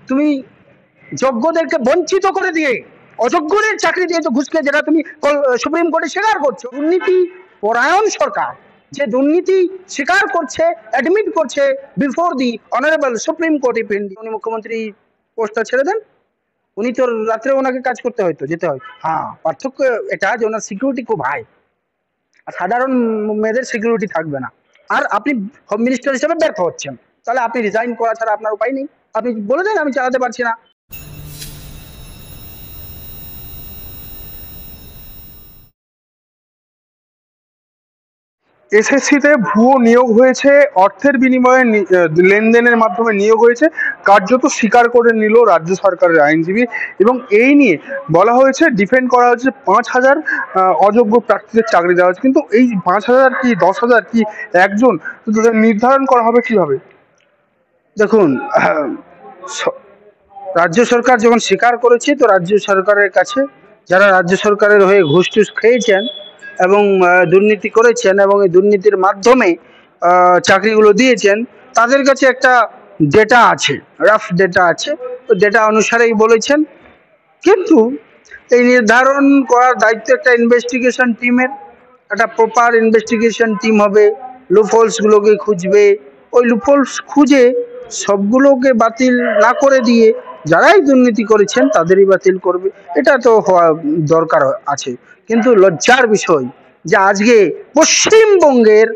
তুমি যোগ্যদেরকে বঞ্চিত করে দিয়ে অযোগ্যদের চাকরি দিয়েছো ঘুষ খেয়ে, যেটা তুমি সুপ্রিম কোর্টে স্বীকার করছো। দুর্নীতি পরায়ণ সরকার যে দুর্নীতি স্বীকার করছে, অ্যাডমিট করছে before the honourable supreme court of India. উনি মুখ্যমন্ত্রী পোস্টটা ছেড়ে দেন, উনি তো রাত্রে ওনাকে কাজ করতে হয়তো যেতে হয়। হ্যাঁ, পার্থক্য এটা যে ওনার সিকিউরিটি খুব হাই, আর সাধারণ মেয়েদের সিকিউরিটি থাকবে না। আর আপনি হোম মিনিস্টার হিসেবে ব্যর্থ হচ্ছেন, তাহলে আপনি রিজাইন করা ছাড়া আপনার উপায় নেই। আপনি বলে দেন আমি চালাতে পারছি না। এসএসসিতে ভুয়ো নিয়োগ হয়েছে, অর্থের বিনিময়ে লেনদেনের মাধ্যমে নিয়োগ হয়েছে, কার্যত স্বীকার করে নিল রাজ্য সরকারের আইনজীবী। এবং এই নিয়ে বলা হয়েছে, ডিফেন্ড করা হয়েছে 5,000 অযোগ্য প্রার্থীদের চাকরি দেওয়া হয়েছে। কিন্তু এই 5,000 কি 10,000 কি একজন নির্ধারণ করা হবে কিভাবে? দেখুন, রাজ্য সরকার যখন স্বীকার করেছে, তো রাজ্য সরকারের কাছে যারা রাজ্য সরকারের হয়ে ঘুষ টুস খেয়েছেন এবং দুর্নীতি করেছেন এবং এই দুর্নীতির মাধ্যমে চাকরিগুলো দিয়েছেন, তাদের কাছে একটা ডেটা আছে, রাফ ডেটা আছে। তো ডেটা অনুসারেই বলেছেন। কিন্তু এই নির্ধারণ করার দায়িত্ব একটা ইনভেস্টিগেশন টিমের। একটা প্রপার ইনভেস্টিগেশন টিম হবে, লুপহোলসগুলোকে খুঁজবে। ওই লুপহোলস খুঁজে সবগুলোকে বাতিল না করে দিয়ে যারাই দুর্নীতি করেছেন তাদেরই বাতিল করবে। এটা তো হওয়া দরকার আছে। কিন্তু লজ্জার বিষয় যে আজকে পশ্চিমবঙ্গের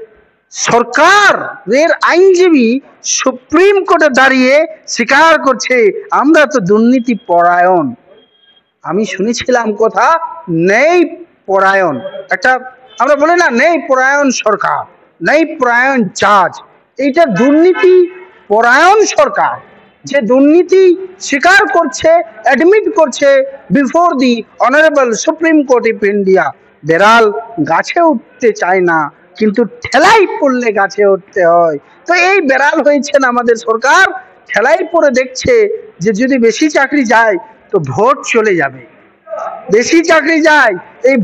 সরকারের আইনজীবী সুপ্রিম কোর্টে দাঁড়িয়ে স্বীকার করছে আমরা তো দুর্নীতি পরায়ণ। আমি শুনেছিলাম কথা নেই পরায়ণ, একটা আমরা বলি না নেই পরায়ণ সরকার, নেই পরায়ণ জাজ। এইটা দুর্নীতি পরায়ণ সরকার যে দুর্নীতি স্বীকার করছে, অ্যাডমিট করছে before the honourable supreme court of India. বেড়াল গাছে উঠতে চায় না, কিন্তু ঠেলাই পড়লে গাছে উঠতে হয়। তো এই বেড়াল হয়েছেন আমাদের সরকার, ঠেলাই পড়ে দেখছে যে যদি বেশি চাকরি যায় তো ভোট চলে যাবে, বেশি চাকরি যায় এই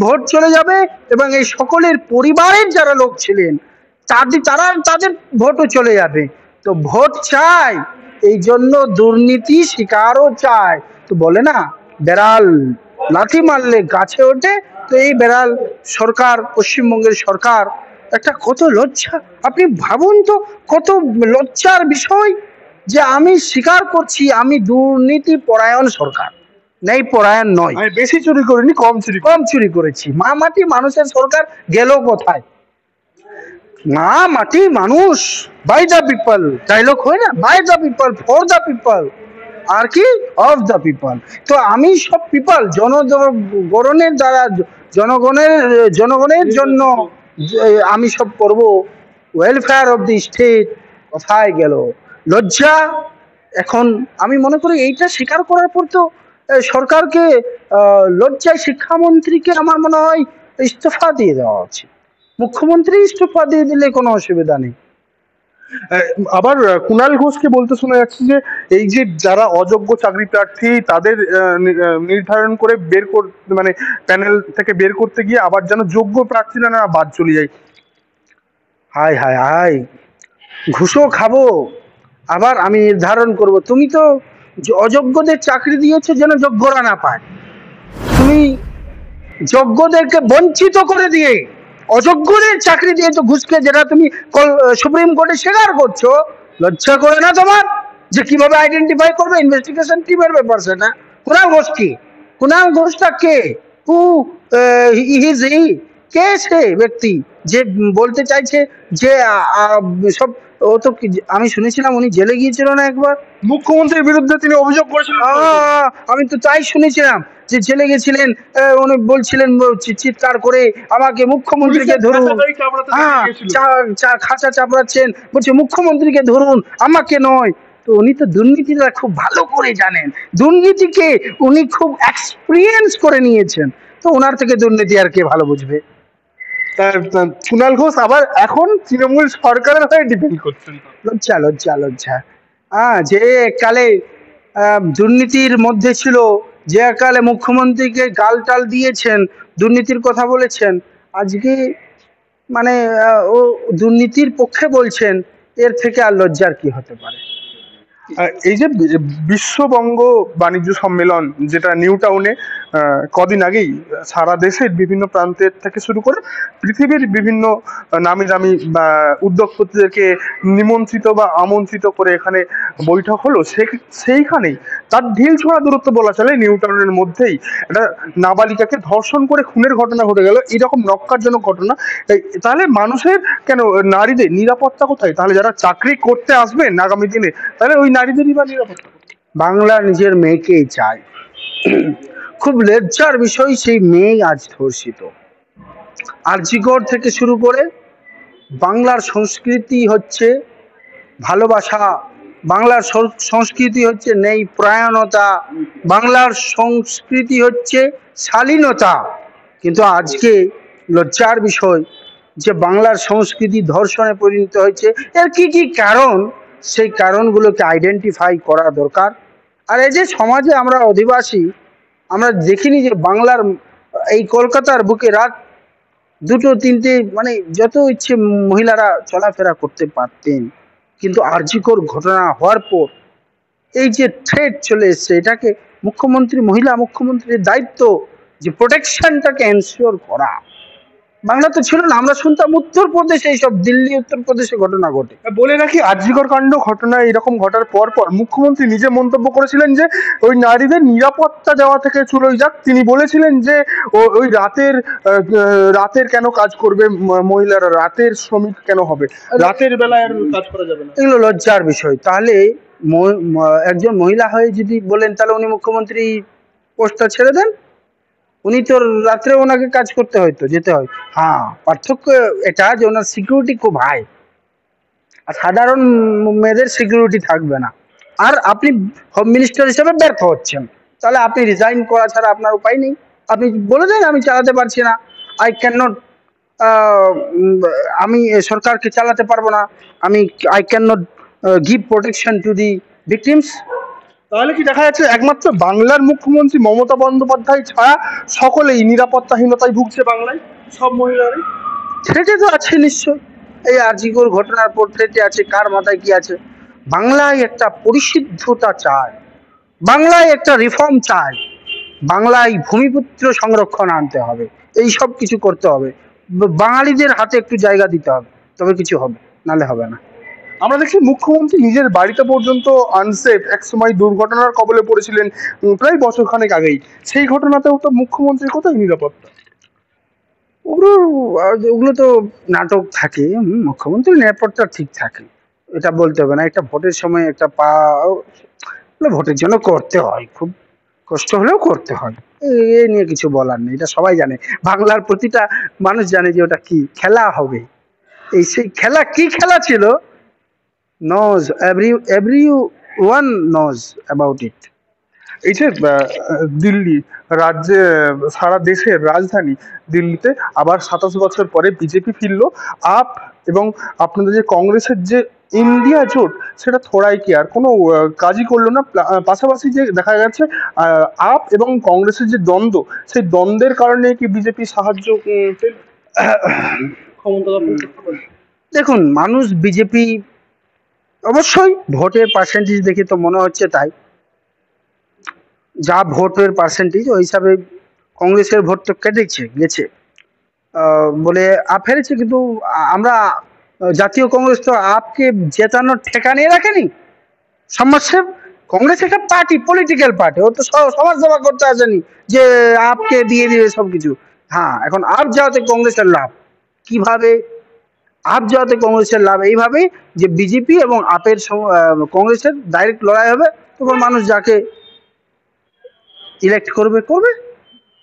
ভোট চলে যাবে, এবং এই সকলের পরিবারের যারা লোক ছিলেন তাদের ভোটও চলে যাবে। তো ভোট চাই, এই জন্য দুর্নীতি স্বীকারও চায়। তো বলে না বেড়াল লাথি মারলে গাছে ওঠে। তো এই বেড়াল সরকার, পশ্চিমবঙ্গের সরকার, একটা কত লজ্জা। আপনি ভাবুন তো, কত লজ্জার বিষয় যে আমি স্বীকার করছি আমি দুর্নীতি পরায়ণ সরকার, নেই পরায়ণ নয়। বেশি চুরি করিনি, কম চুরি করেছি। মা মাটি মানুষের সরকার গেল কোথায়? মা মাটি মানুষ, বাই দ্য পিপল ডায়লগ হয় না, by the people, for the people, আর কি অফ দ্য পিপল। তো আমি সব পিপল জনগণের দ্বারা, জনগণের জন্য আমি সব করব, ওয়েলফেয়ার অফ দি স্টেট। কোথায় গেল লজ্জা? এখন আমি মনে করি এইটা স্বীকার করার পর তো সরকারকে লজ্জায় শিক্ষামন্ত্রীকে আমার মনে হয় ইস্তফা দিয়ে দেওয়া উচিত। মুখ্যমন্ত্রী ইস্তফা দিয়ে দিলে কোনো অসুবিধা নেই। আবার কুণাল ঘোষকে বলতে শোনা যাচ্ছে যে এই যে যারা অযোগ্য চাকরি প্রার্থী তাদের নির্ধারণ করে বের করতে, মানে প্যানেল থেকে বের করতে গিয়ে আবার যেন যোগ্য প্রার্থীরা না বাদ চলে যায়। হায় হায় হায়, ঘুষও খাবো, আবার আমি নির্ধারণ করব। তুমি তো অযোগ্যদের চাকরি দিয়েছো যেন যোগ্যরা না পায়। তুমি যোগ্যদেরকে বঞ্চিত করে দিয়ে অযোগ্যদের চাকরি দিয়েছো ঘুষ খেয়ে, যেটা তুমি সুপ্রিম কোর্টে স্বীকার করছো। লজ্জা করে না তোমার? যে কিভাবে আইডেন্টিফাই করবে? ইনভেস্টিগেশন টিমের ব্যাপার সেটা। কুণাল ঘোষ কি? কুণাল ঘোষটা কে? Who is he? কে সে ব্যক্তি যে বলতে চাইছে যে সব? ও তো আমি শুনেছিলাম উনি জেলে গিয়েছিল না একবার, মুখ্যমন্ত্রীর বিরুদ্ধে তিনি অভিযোগ করেছিলেন। আমি তো তাই শুনেছিলাম যে জেলে গেছিলেন। উনি বলছিলেন চিৎকার করে আমাকে মুখ্যমন্ত্রীকে ধরুন, খাঁচা চাপড়াচ্ছেন, বলছে মুখ্যমন্ত্রীকে ধরুন আমাকে নয়। তো উনি তো দুর্নীতিটা খুব ভালো করে জানেন, দুর্নীতিকে উনি খুব এক্সপিরিয়েন্স করে নিয়েছেন। তো ওনার থেকে দুর্নীতি আর কে ভালো বুঝবে? কুণাল ঘোষ আবার এখন তৃণমূল সরকারের হয়ে ডিপেন্ড করছেন। লজ্জা লজ্জা লজ্জা। যে কালে দুর্নীতির মধ্যে ছিল, যে কালে মুখ্যমন্ত্রীকে গাল টাল দিয়েছেন, দুর্নীতির কথা বলেছেন, আজকে মানে ও দুর্নীতির পক্ষে বলছেন। এর থেকে আর লজ্জার কি হতে পারে? এই যে বিশ্ববঙ্গ বাণিজ্য সম্মেলন যেটা নিউ টাউনে কদিন আগেই সারা দেশের বিভিন্ন প্রান্তের থেকে শুরু করে পৃথিবীর বিভিন্ন নামি দামি বা উদ্যোগপতিদেরকে নিমন্ত্রিত বা আমন্ত্রিত করে এখানে বৈঠক হলো, সেইখানেই তার ঢিল ছোঁড়া দূরত্ব বলা চলে নিউ টাউনের মধ্যেই একটা নাবালিকাকে ধর্ষণ করে খুনের ঘটনা ঘটে গেল। এরকম নক্কারজনক ঘটনা। তাহলে মানুষের কেন, নারীদের নিরাপত্তা কোথায়? তাহলে যারা চাকরি করতে আসবেন আগামী দিনে, তাহলে ওই নারীদেরই বা নিরাপত্তা কোথায়? বাংলা নিজের মেয়েকেই চায়। খুব লজ্জার বিষয়, সেই মেয়ে আজ ধর্ষিত। আরজিকর থেকে শুরু করে বাংলার সংস্কৃতি হচ্ছে ভালোবাসা, বাংলার সংস্কৃতি হচ্ছে নেই পরায়ণতা, বাংলার সংস্কৃতি হচ্ছে শালীনতা। কিন্তু আজকে লজ্জার বিষয় যে বাংলার সংস্কৃতি ধর্ষণে পরিণত হয়েছে। এর কি কি কারণ, সেই কারণগুলোকে আইডেন্টিফাই করা দরকার। আর এই যে সমাজে আমরা অধিবাসী, আমরা দেখিনি যে বাংলার এই কলকাতার বুকে রাত দুটো তিনটে মানে যত ইচ্ছে মহিলারা চলাফেরা করতে পারতেন, কিন্তু আরজিকর ঘটনা হওয়ার পর এই যে থ্রেট চলে এসছে, এটাকে মহিলা মুখ্যমন্ত্রীর দায়িত্ব যে প্রোটেকশনটাকে এনশিওর করা। বাংলা তো ছিল না, আমরা শুনতাম উত্তরপ্রদেশে, এইসব দিল্লি উত্তরপ্রদেশে ঘটনা ঘটে। বলে রাখি, আরজিকর কাণ্ড ঘটনা এরকম ঘটার পর পর মুখ্যমন্ত্রী নিজে মন্তব্য করেছিলেন যে ওই নারীদের নিরাপত্তা দেওয়া থেকে চুলোই যাক। তিনি বলেছিলেন যে ওই রাতের কেন কাজ করবে মহিলারা, রাতের শ্রমিক কেন হবে, রাতের বেলায় আর কাজ করা যাবে না। এগুলো লজ্জার বিষয়। তাহলে একজন মহিলা হয়ে যদি বলেন, তাহলে উনি মুখ্যমন্ত্রী পোস্টটা ছেড়ে দেন। উনি তো রাত্রে ওনাকে কাজ করতে হয়তো যেতে হয়। হ্যাঁ, পার্থক্য এটা যে ওনার সিকিউরিটি খুব হাই, আর সাধারণ মেয়েদের সিকিউরিটি থাকবে না। আর আপনি হোম মিনিস্টার হিসেবে ব্যর্থ হচ্ছেন, তাহলে আপনি রিজাইন করা ছাড়া আপনার উপায় নেই। আপনি বলে দেন আমি চালাতে পারছি না, আই ক্যান নট, আমি সরকারকে চালাতে পারবো না, I can not give protection to the victims. তাহলে কি দেখা যাচ্ছে একমাত্র বাংলার মুখ্যমন্ত্রী মমতা বন্দ্যোপাধ্যায় ছাড়া সকলেই নিরাপত্তাহীনতায় ভুগছে বাংলায়, সব মহিলারাই? থ্রেটে তো আছে নিশ্চয়। এই আরজিকর ঘটনার পর থ্রেটে আছে, কার মাথায় কি আছে। বাংলায় একটা পরিশুদ্ধতা চায়, বাংলায় একটা রিফর্ম চায়, বাংলায় ভূমিপুত্র সংরক্ষণ আনতে হবে, এই সব কিছু করতে হবে। বাঙালিদের হাতে একটু জায়গা দিতে হবে, তবে কিছু হবে, নালে হবে না। আমরা দেখি মুখ্যমন্ত্রী নিজের বাড়িতে পর্যন্ত আনসেফ, এক সময় দুর্ঘটনার কবলে পড়েছিলেন প্রায় বছরখানেক আগেই। সেই ঘটনাতেও তো মুখ্যমন্ত্রীর কোথায় নিরাপত্তা? ওগুলো তো নাটক থাকে। মুখ্যমন্ত্রীর নিরাপত্তা ঠিক থাকে, এটা বলতে হবে না। একটা ভোটের সময় একটা ভোটের জন্য করতে হয়, খুব কষ্ট হলেও করতে হয়, এ নিয়ে কিছু বলার নেই। এটা সবাই জানে, বাংলার প্রতিটা মানুষ জানে যে ওটা কি খেলা হবে। এই সেই খেলা কি খেলা ছিল, knows everyone knows about it. এই যে দিল্লি রাজ্যে, সারা দেশের রাজধানী দিল্লিতে আবার 27 বছর পরে বিজেপি ফিরলো। আপ এবং আপনাদের যে কংগ্রেসের যে ইন্ডিয়া জোট, সেটা থোড়াই কি আর কোনো কাজই করলো না। পাশাপাশি যে দেখা যাচ্ছে আপ এবং কংগ্রেসের যে দ্বন্দ্ব, সেই দ্বন্দ্বের কারণে কি বিজেপি সাহায্য ক্ষমতা দখল করতে পারে? দেখুন, মানুষ বিজেপি অবশ্যই ভোটের পার্সেন্টেজ দেখে তো মনে হচ্ছে তাই, যা ভোটের পার্সেন্টেজ ওই হিসাবে কংগ্রেসের ভোট তো কেটেছে গেছে বলে আপ হেরেছে। কিন্তু আমরা জাতীয় কংগ্রেস তো আপকে জেতানোর ঠেকা নিয়ে রাখেনি। সমস্যা, কংগ্রেস একটা পার্টি, পলিটিক্যাল পার্টি, ও তো সমাজ সেবা করতে আসেনি যে আপকে দিয়ে দিবে সবকিছু। হ্যাঁ, এখন আপ যাওয়াতে কংগ্রেসের লাভ কিভাবে? আপ যাওয়াতে কংগ্রেসের লাভ এইভাবে যে বিজেপি এবং আপের কংগ্রেসের ডাইরেক্ট লড়াই হবে, তখন মানুষ যাকে ইলেক্ট করবে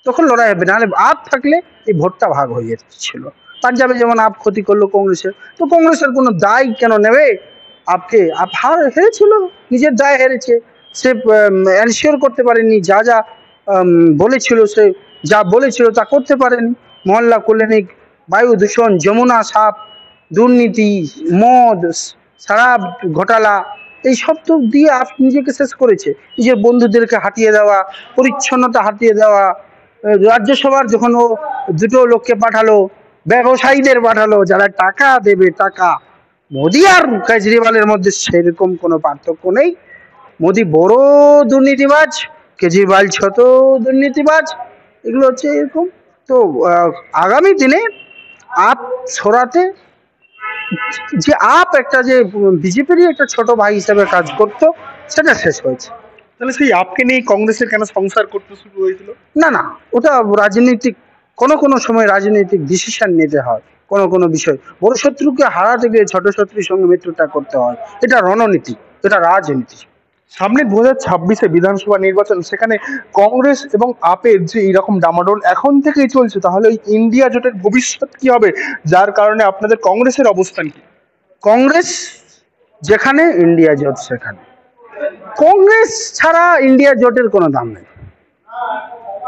তখন লড়াই হবে। নাহলে আপ থাকলে এই ভোটটা ভাগ হয়ে যাচ্ছিল। পাঞ্জাবে যেমন আপ ক্ষতি করলো কংগ্রেসের, তো কংগ্রেসের কোনো দায় কেন নেবে? আপ হেরেছিল, নিজের দায় হেরেছে। সে এনশিওর করতে পারেনি, যা বলেছিল, সে যা বলেছিল তা করতে পারেনি। মহল্লা কল্যাণিক, বায়ু দূষণ, যমুনা সাপ, দুর্নীতি, মদ, শরাব ঘোটালা, এই সব তো দিয়ে আপ নিজেকে শেষ করেছে। নিজের বন্ধুদেরকে হাতিয়ে দেওয়া, পরিচ্ছন্নতা হাতিয়ে দেওয়া, রাজ্যসভার যখন ও দুটো লোককে পাঠালো, ব্যবসায়ীদের পাঠালো যারা টাকা দেবে, টাকা। মোদি আর কেজরিওয়ালের মধ্যে সেরকম কোনো পার্থক্য নেই। মোদি বড় দুর্নীতিবাজ, কেজরিওয়াল ছোট দুর্নীতিবাজ, এগুলো হচ্ছে এরকম। তো আগামী দিনে আপ সরাতে, যে আপ একটা যে বিজেপিরই একটা ছোট ভাই হিসেবে কাজ করতো, সেটা শেষ হয়েছে। তাহলে সেই আপকে নিয়ে কংগ্রেসের কেন সংসার করতে শুরু হয়েছিল? না না, ওটা রাজনৈতিক, কোনো সময় রাজনৈতিক ডিসিশন নিতে হয়। কোনো বিষয়, বড় শত্রুকে হারাতে গিয়ে ছোট শত্রুর সঙ্গে মিত্রতা করতে হয়, এটা রণনীতি, এটা রাজনীতি। সামনে 2026-এ বিধানসভা নির্বাচন, সেখানে কংগ্রেস এবং আপের যে এরকম ডামাডোল এখন থেকেই চলছে, তাহলে ওই ইন্ডিয়া জোটের ভবিষ্যৎ কি হবে, যার কারণে আপনাদের কংগ্রেসের অবস্থান কি? কংগ্রেস যেখানে, ইন্ডিয়া জোট সেখানে। কংগ্রেস ছাড়া ইন্ডিয়া জোটের কোনো দাম নেই।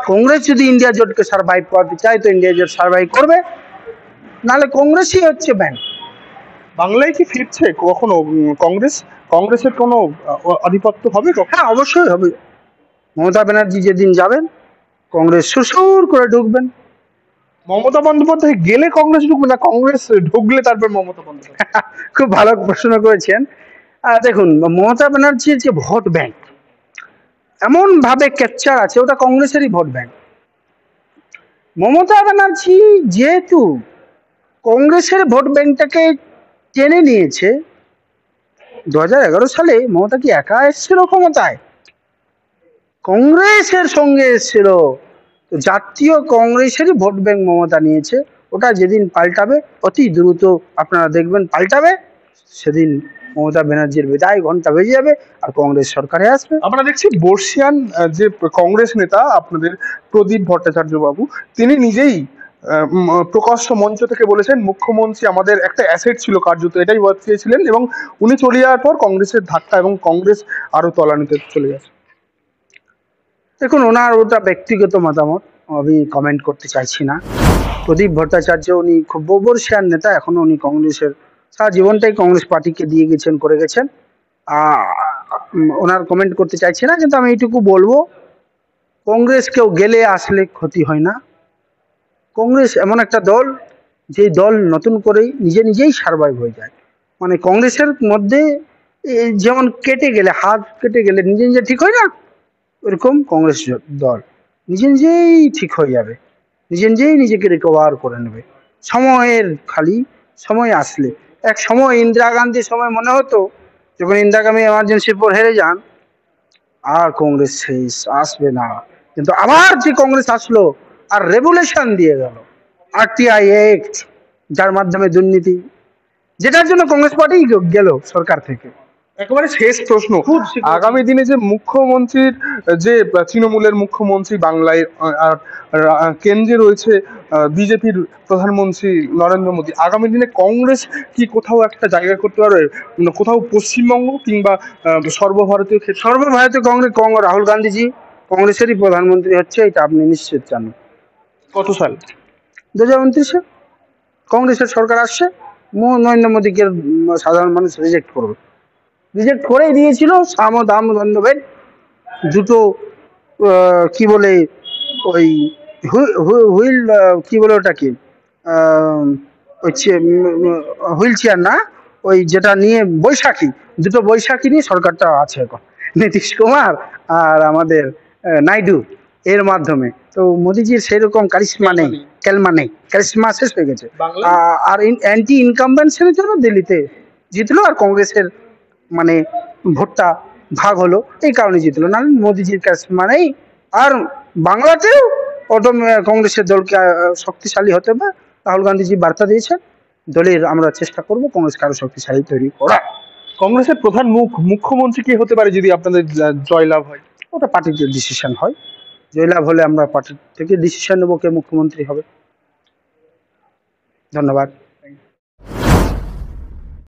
কংগ্রেস যদি ইন্ডিয়া জোটকে সার্ভাইভ করতে চায় তো ইন্ডিয়া জোট সার্ভাইভ করবে, নাহলে কংগ্রেসই হচ্ছে ব্যাংক। বাংলায় কি ফিরছে কখনো কংগ্রেস? কংগ্রেসের কোনো আধিপত্য হবে কখনো? হ্যাঁ, অবশ্যই হবে। মমতা ব্যানার্জি যেদিন যাবেন, কংগ্রেস সুসুর করে ঢুকবেন। মমতা বন্দ্যোপাধ্যায় গেলে কংগ্রেস ঢুকবে, না কংগ্রেস ঢুকলে তারপর মমতা বন্দ্যোপাধ্যায়? খুব ভালো প্রশ্ন করেছেন। দেখুন, মমতা ব্যানার্জির যে ভোট ব্যাংক এমন ভাবে ক্যাপচার আছে, ওটা কংগ্রেসেরই ভোট ব্যাংক। মমতা ব্যানার্জি যেহেতু কংগ্রেসের ভোট ব্যাংকটাকে টেনে নিয়েছে, 2011 সালে মমতা কি একা এসেছিল ক্ষমতায়? কংগ্রেসের সঙ্গে এসেছিল। তো জাতীয় কংগ্রেসেরই ভোট ব্যাংক মমতা নিয়েছে। ওটা যেদিন পাল্টাবে, অতি দ্রুত আপনারা দেখবেন পাল্টাবে, সেদিন মমতা ব্যানার্জির বিদায় ঘন্টা বেজে যাবে আর কংগ্রেস সরকারে আসবে। আমরা দেখছি বর্ষিয়ান যে কংগ্রেস নেতা আপনাদের প্রদীপ ভট্টাচার্য বাবু, তিনি নিজেই প্রকাশ্য মঞ্চ থেকে বলেছেন মুখ্যমন্ত্রী আমাদের একটা অ্যাসেট ছিল, কার্যত এটাই বলতে চেয়েছিলেন, এবং উনি চলে যাওয়ার পর কংগ্রেসের ধাক্কা এবং কংগ্রেস আরো তলানিতে চলে গেছে। দেখুন, ওনার ওটা ব্যক্তিগত মতামত, আমি কমেন্ট করতে চাইছি না। প্রদীপ ভট্টাচার্য উনি খুব বর্ষিয়ান নেতা, এখনো উনি কংগ্রেসের সারা জীবনটাই কংগ্রেস পার্টিকে দিয়ে গেছেন, করে গেছেন। ওনার কমেন্ট করতে চাইছি না, কিন্তু আমি এইটুকু বলবো, কংগ্রেস কেউ গেলে আসলে ক্ষতি হয় না। কংগ্রেস এমন একটা দল, যে দল নতুন করেই নিজেই সার্ভাইভ হয়ে যায়। মানে কংগ্রেসের মধ্যে যেমন কেটে গেলে, হাত কেটে গেলে নিজে ঠিক হয় না, ওরকম কংগ্রেস দল নিজেই ঠিক হয়ে যাবে, নিজেই নিজেকে রিকভার করে নেবে। খালি সময় আসলে। এক সময় ইন্দিরা গান্ধীর সময় মনে হতো, যখন ইন্দিরা গান্ধী এমার্জেন্সির পর হেরে যান, আর কংগ্রেস শেষ, আসবে না। কিন্তু আবার যে কংগ্রেস আসলো আর রেগুলেশন দিয়ে গেল, আরটিআই অ্যাক্ট, যার মাধ্যমে দুর্নীতি, যেটার জন্য কংগ্রেস পার্টি গেল সরকার থেকে। একেবারে শেষ প্রশ্ন, আগামী দিনে যে মুখ্যমন্ত্রীর, যে তৃণমূলের মুখ্যমন্ত্রী বাংলায়, আর কেন্দ্রে রয়েছে বিজেপির প্রধানমন্ত্রী নরেন্দ্র মোদী, আগামী দিনে কংগ্রেস কি কোথাও একটা জায়গা করতে পারবে? কোথাও পশ্চিমবঙ্গ কিংবা সর্বভারতীয় ক্ষেত্রে? সর্বভারতীয় কংগ্রেস, রাহুল গান্ধীজি কংগ্রেসেরই প্রধানমন্ত্রী হচ্ছে, এটা আপনি নিশ্চিত জানেন। কত সাল? 2029-এ কংগ্রেসের সরকার আসছে, নরেন্দ্র মোদীকে সাধারণ মানুষ রিজেক্ট করেই দিয়েছিল। সাম ও দাম দণ্ডভেদ দুটো, কি বলে ওই হুইল, কি বলে ওটাকে, হুইল চেয়ার না, ওই যেটা নিয়ে বৈশাখী, দুটো বৈশাখী নিয়ে সরকারটা আছে এখন, নীতিশ কুমার আর আমাদের নাইডু, এর মাধ্যমে। তো মোদিজির সেরকম কারিশমা নেই, কারিশমা শেষ হয়ে গেছে। আর অ্যান্টি ইনকামবেন্সের জন্য দিল্লিতে জিতলো, আর কংগ্রেসের মানে ভোটটা ভাগ হলো, এই কারণে জিতলো, না মোদিজির কারিশমা নেই। আর বাংলাতেও কংগ্রেসের দলকে শক্তিশালী হতে হবে। রাহুল গান্ধীজি বার্তা দিয়েছেন, দলের আমরা চেষ্টা করব কংগ্রেসকে আরো শক্তিশালী তৈরি করা। কংগ্রেসের প্রধান মুখ্যমন্ত্রী কে হতে পারে যদি আপনাদের জয়লাভ হয়? ওটা পার্টির ডিসিশন হয়, জয়লাভ হলে আমরা পার্টি থেকে ডিসিশন নেবো কে মুখ্যমন্ত্রী হবে। ধন্যবাদ।